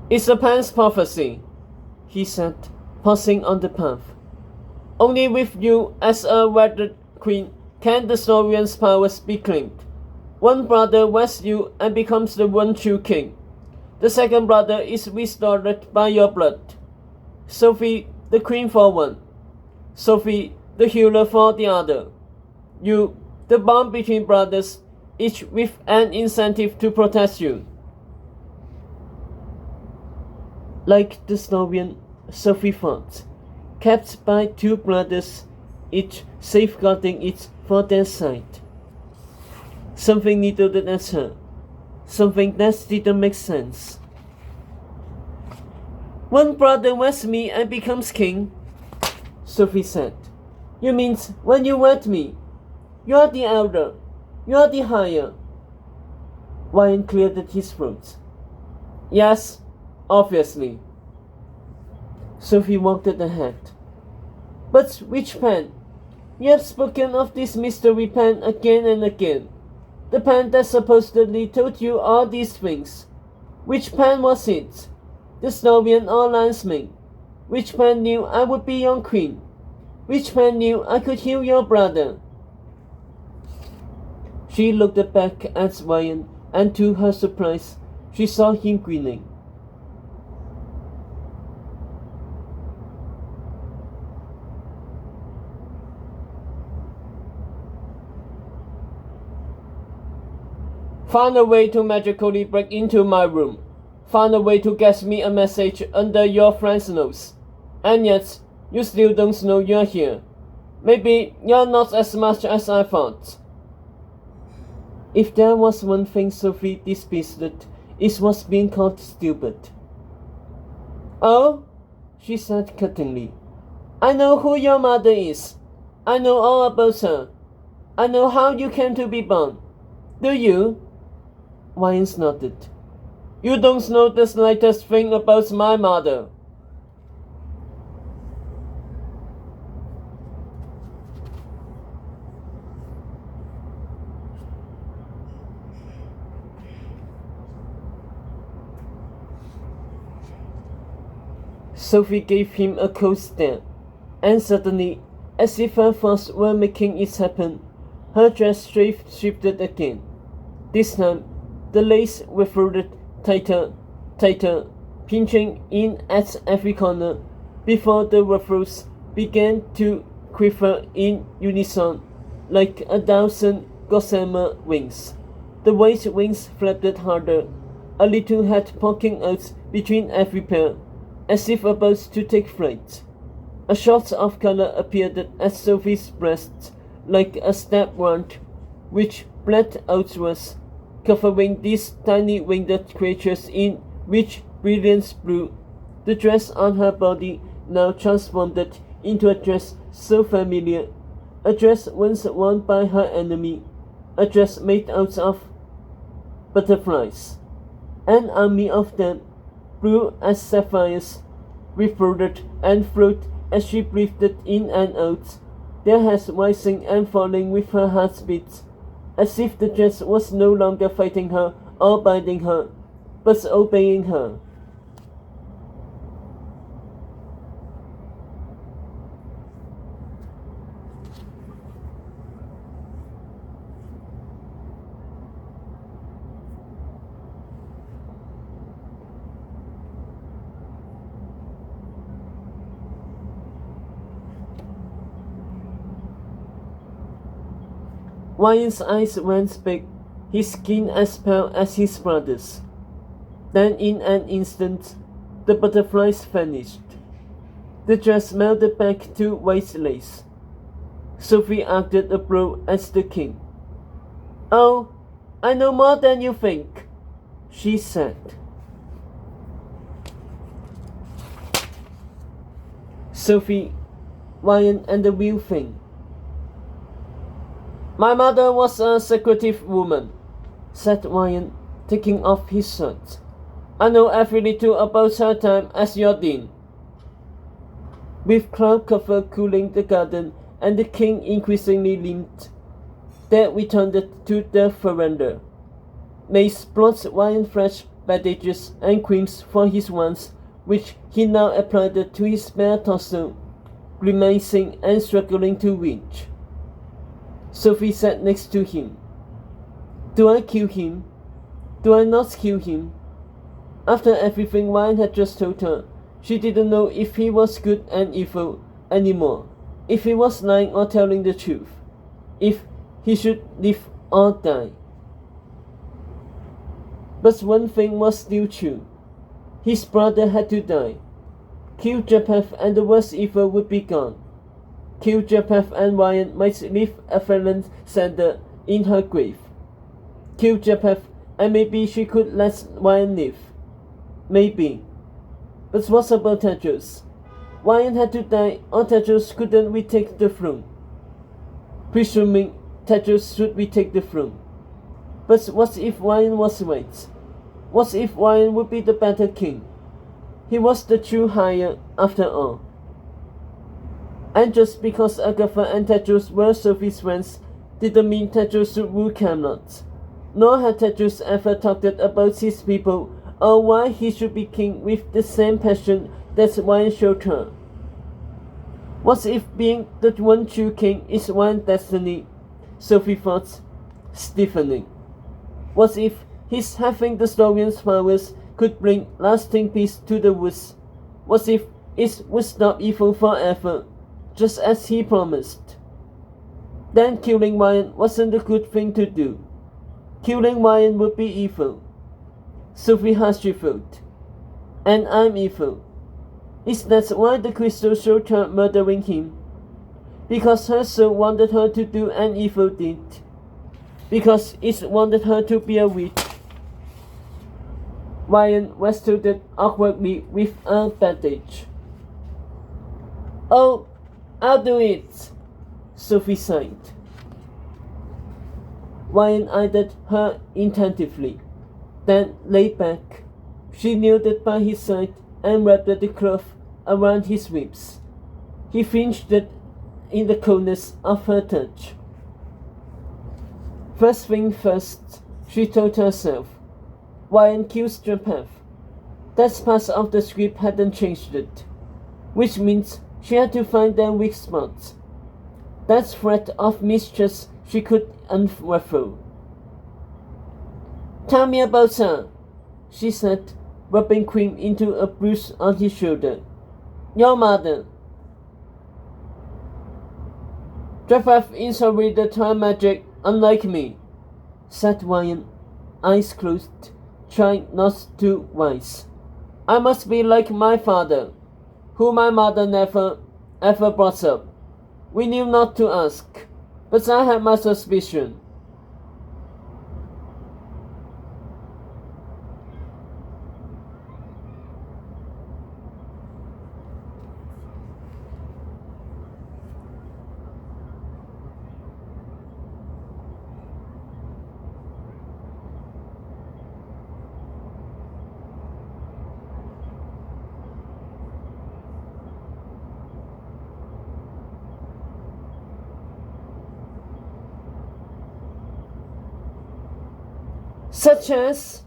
It's a Pan's prophecy, he said, pausing on the path. Only with you as a wedded queen can the Snorian's powers be claimed. One brother wests you and becomes the one true king. The second brother is restored by your blood. Sophie, the queen for one. Sophie, the healer for the other. You, the bond between brothers, each with an incentive to protect you. Like the Snorian, Sophie thought, kept by two brothers, each safeguarding it for their side. Something needled at her, something that didn't make sense. One brother wests me and becomes king, Sophie said. You mean when you wed me, you are the elder, you are the higher. Ryan cleared his throat. Yes, obviously. Sophie walked ahead. But which pen? You have spoken of this mystery pen again and again. The pen that supposedly told you all these things. Which pen was it? The Snorian or Landsman? Which pen knew I would be your queen? Which pen knew I could heal your brother? She looked back at Ryan, and to her surprise, she saw him grinning. Found a way to magically break into my room. Found a way to get me a message under your friend's nose. And yet, you still don't know you're here. Maybe you're not as much as I thought. If there was one thing Sophie despised, it was being called stupid. Oh, she said cuttingly. I know who your mother is. I know all about her. I know how you came to be born. Do you? Ryan nodded. You don't know the slightest thing about my mother. Sophie gave him a cold stare, and suddenly, as if her thoughts were making it happen, her dress shifted again. This time, the lace writhed tighter, pinching in at every corner, before the ruffles began to quiver in unison, like a dozen gossamer wings. The white wings flapped harder, a little head poking out between every pair, as if about to take flight. A shot of color appeared at Sophie's breast, like a stab wound, which bled outwards, covering these tiny winged creatures in rich, brilliant blue. The dress on her body now transformed into a dress so familiar, a dress once worn by her enemy, a dress made out of butterflies. An army of them, blue as sapphires, refolded and flowed as she breathed in and out, their heads rising and falling with her heartbeat, as if the dress was no longer fighting her or binding her, but obeying her. Ryan's eyes went big, his skin as pale as his brother's. Then in an instant, the butterflies vanished. The dress melted back to white lace. Sophie arched a brow at the king. Oh, I know more than you think, she said. Sophie, Ryan, and the real thing. My mother was a secretive woman, said Ryan, taking off his shirt. I know every little about her time as your dean. With cloud cover cooling the garden and the king increasingly limped, they returned to the veranda. Mace brought Ryan fresh bandages and creams for his wounds, which he now applied to his bare torso, grimacing and struggling to reach. Sophie sat next to him. Do I kill him? Do I not kill him? After everything Ryan had just told her, she didn't know if he was good and evil anymore, if he was lying or telling the truth, if he should live or die. But one thing was still true. His brother had to die. Kill Japheth and the worst evil would be gone. Kill Japheth and Ryan might leave a fallen cinder in her grave. Kill Japheth and maybe she could let Ryan live. Maybe. But what about Tedros? Ryan had to die or Tedros couldn't retake the throne. Presuming Tedros should retake the throne. But what if Ryan was right? What if Ryan would be the better king? He was the true heir after all. And just because Agatha and Tedros were Sophie's friends didn't mean Tedros should rule Camelot. Nor had Tedros ever talked about his people or why he should be king with the same passion that Ryan showed her. What if being the one true king is Ryan's destiny? Sophie thought, stiffening. What if his having the Storian's powers could bring lasting peace to the woods? What if it would stop evil forever, just as he promised? Then killing Ryan wasn't a good thing to do. Killing Ryan would be evil. Sophie harshly thought. And I'm evil. Is that why the crystal showed her murdering him? Because her soul wanted her to do an evil deed. Because it wanted her to be a witch. Ryan wrestled awkwardly with a bandage. Oh, I'll do it, Sophie sighed. Ryan eyed her attentively, then lay back. She kneeled by his side and wrapped the cloth around his ribs. He flinched in the coldness of her touch. First thing first, she told herself. Ryan kills Japheth. That part of the script hadn't changed it, which means she had to find their weak spots. That thread of mistrust she could unravel. Tell me about her, she said, rubbing cream into a bruise on his shoulder. Your mother. Japheth inherited her magic, unlike me, said Ryan, eyes closed, trying not to wince. I must be like my father, who my mother never ever brought up. We knew not to ask, but I had my suspicion. Such as